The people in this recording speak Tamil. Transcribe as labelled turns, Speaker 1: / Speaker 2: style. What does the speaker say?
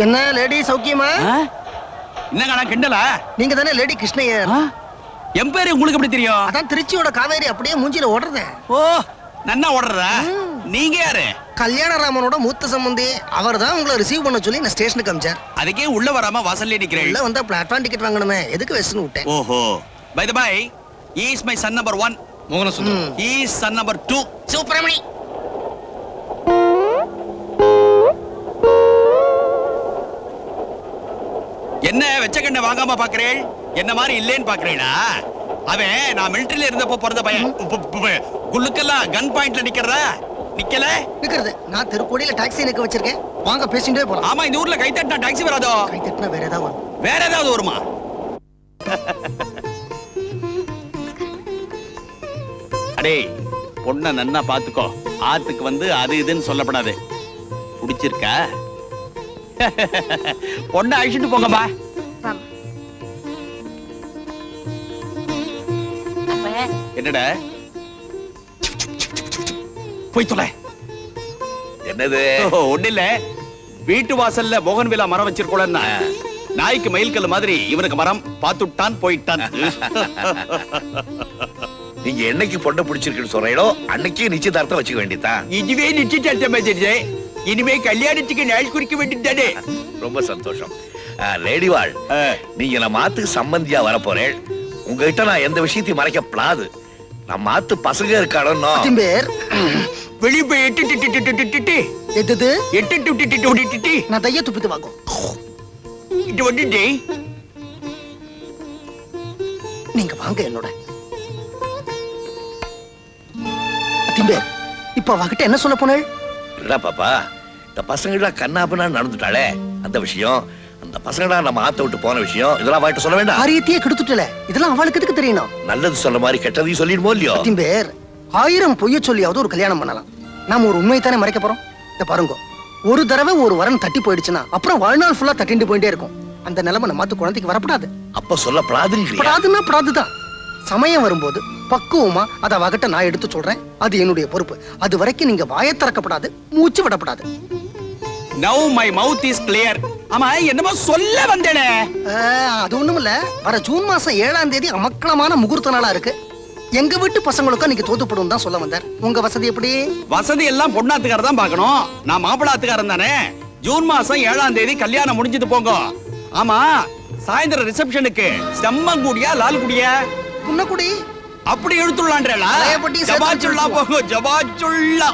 Speaker 1: என்ன லேடி சௌக்கியமா?
Speaker 2: என்னங்க கிண்டலா?
Speaker 1: நீங்க தானே லேடி கிருஷ்ணய்யர்.
Speaker 2: என் பேரு உங்களுக்கு எப்படி தெரியும்?
Speaker 1: அதான் திருச்சியோட காவேரி அப்படியே மூஞ்சில ஓடுறத.
Speaker 2: ஓ நன்னா ஓடுறதா? நீங்க யாரு?
Speaker 1: கல்யாணராமனோட மூத்த சம்பந்தி. அவர் தான் உங்களை ரிசீவ் பண்ண சொல்லி நான் ஸ்டேஷனுக்கு அனுப்பிச்சார்.
Speaker 2: அதுக்கே உள்ள வராம வாசல்ல நிக்கிறேன்.
Speaker 1: உள்ள வந்தா பிளாட்ஃபார்ம் டிக்கெட் வாங்கணுமே, எதுக்கு வெஸ்ட்னு விட்டேன்.
Speaker 2: ஓஹோ. By the by, he is my son number 1 Mohanasundaram. He is son number 2
Speaker 1: Subramani.
Speaker 2: என்ன வெச்ச கண்ணை வாங்காம பாக்குறேன்? என்ன மாதிரி இல்லேன்னு பாக்குறீங்களா? அவன் நான் மிலிட்டரியில இருந்தப்போ பிறந்த பையன். குள்ளுக்கெல்லாம் கன் பாயிண்ட்ல நிக்கிறதா? நிக்கல
Speaker 1: நிக்கிறது. நான் திருக்கோடியில டாக்ஸி நிக்க வச்சிருக்கேன். வாங்க பேசிட்டே போலாம்.
Speaker 2: ஆமா, இந்த ஊர்ல கை தட்டினா டாக்ஸி வராதோ?
Speaker 1: கை தட்டினா வேற ஏதாவது வரும்.
Speaker 2: வேற ஏதாவது வருமா? அடே பொண்ண நன்னா பாத்துக்கோ. ஆத்துக்கு வந்து அது இதுன்னு சொல்லப்படாது. புடிச்சிருக்கா? பொண்ணை அழிச்சிட்டு போங்கப்பா. என்னடா போய் தொலை.
Speaker 3: என்னது?
Speaker 2: ஒண்ணு இல்ல, வீட்டு வாசல்ல மோகன் விழா மரம் வச்சிருக்கோம்னா நாய்க்கு மயில்கல் மாதிரி இவனுக்கு மரம் பாத்துட்டான் போயிட்டான்.
Speaker 3: நீங்க என்னைக்கு பொண்ணை பிடிச்சிருக்குன்னு சொல்றீங்களோ அன்னைக்கு நிச்சயதார்த்தம் வச்சுக்க வேண்டியதான்.
Speaker 2: இதுவே நிச்சயதார்த்தம் வச்சிருச்சே, இனிமே கல்யாணத்துக்கு நாள் குறிக்க வேண்டியதானே.
Speaker 3: ரொம்ப சந்தோஷம். லேடிவாள், நீங்க நம்ம ஆத்துக்கு சம்பந்தியா வர போறேன். உங்ககிட்ட நான் எந்த விஷயத்தையும் மறைக்க பிளாது. நம்ம ஆத்து பசங்க இருக்கானோ
Speaker 1: பேர்
Speaker 2: வெளியே போய் எட்டு
Speaker 1: எது நான் தைய துப்பித்து வாங்கும்.
Speaker 2: இது வந்துட்டு
Speaker 1: நீங்க வாங்க என்னோட. திம்பேர், இப்ப அவகிட்ட என்ன சொல்ல போனேள்?
Speaker 3: இல்ல பாப்பா, இந்த பசங்களா கண்ணாபனா நடந்துட்டாளே அந்த விஷயம், அந்த பசங்களா நம்ம ஆத்த விட்டு போன விஷயம், இதெல்லாம் வாயிட்டு சொல்ல வேண்டாம்.
Speaker 1: காரியத்தையே கெடுத்துட்டல. இதெல்லாம் அவளுக்கு எதுக்கு தெரியணும்?
Speaker 3: நல்லது சொல்ல மாதிரி கெட்டதையும் சொல்லிடுமோ இல்லையோ?
Speaker 1: திம்பேர், 1000 பொய்ய சொல்லியாவது ஒரு கல்யாணம் பண்ணலாம். நாம ஒரு உண்மை தானே மறைக்க போறோம். இத பாருங்க, ஒரு தடவை ஒரு வரன் தட்டி போயிடுச்சுன்னா அப்புறம் வாழ்நாள் ஃபுல்லா தட்டிட்டு போயிட்டே இருக்கும். அந்த நிலைமை நம்ம குழந்தைக்கு வரப்படாது.
Speaker 3: அப்ப சொல்ல படாதுங்கறியா?
Speaker 1: படாதுன்னா படாதுதான். சமயம் வரும்போது பக்குவமா அத அவகிட்ட நான் எடுத்து சொல்றேன். அது என்னுடைய பொறுப்பு. அது வரைக்கும் நீங்க வாயை திறக்கப்படாது, மூச்சு விடப்படாது.
Speaker 2: Now my mouth is clear. ஆமா, என்னமோ சொல்ல வந்தேனே.
Speaker 1: அது ஒண்ணுமில்ல. வர ஜூன் மாசம் 7ஆம் தேதி அமக்களமான முகூர்த்த நாளா இருக்கு. எங்க வீட்டு பசங்களுக்கும் நீங்க தோத்துப்படும் தான் சொல்ல வந்தார். உங்க வசதி எப்படி?
Speaker 2: வசதி எல்லாம் பொண்ணாத்துக்கார தான் பார்க்கணும். நான் மாப்பிள்ளாத்துக்காரன் தானே. ஜூன் மாசம் 7ஆம் தேதி கல்யாணம் முடிஞ்சது போங்க. ஆமா, சாயந்தரம் ரிசப்ஷனுக்கு செம்மங்குடியா லால்குடியா?
Speaker 1: புன்னக்குடி.
Speaker 2: அப்படி எடுத்துள்ளான்றா? ஜபாச்சுல்லா போங்க, ஜபாச்சுல்லா.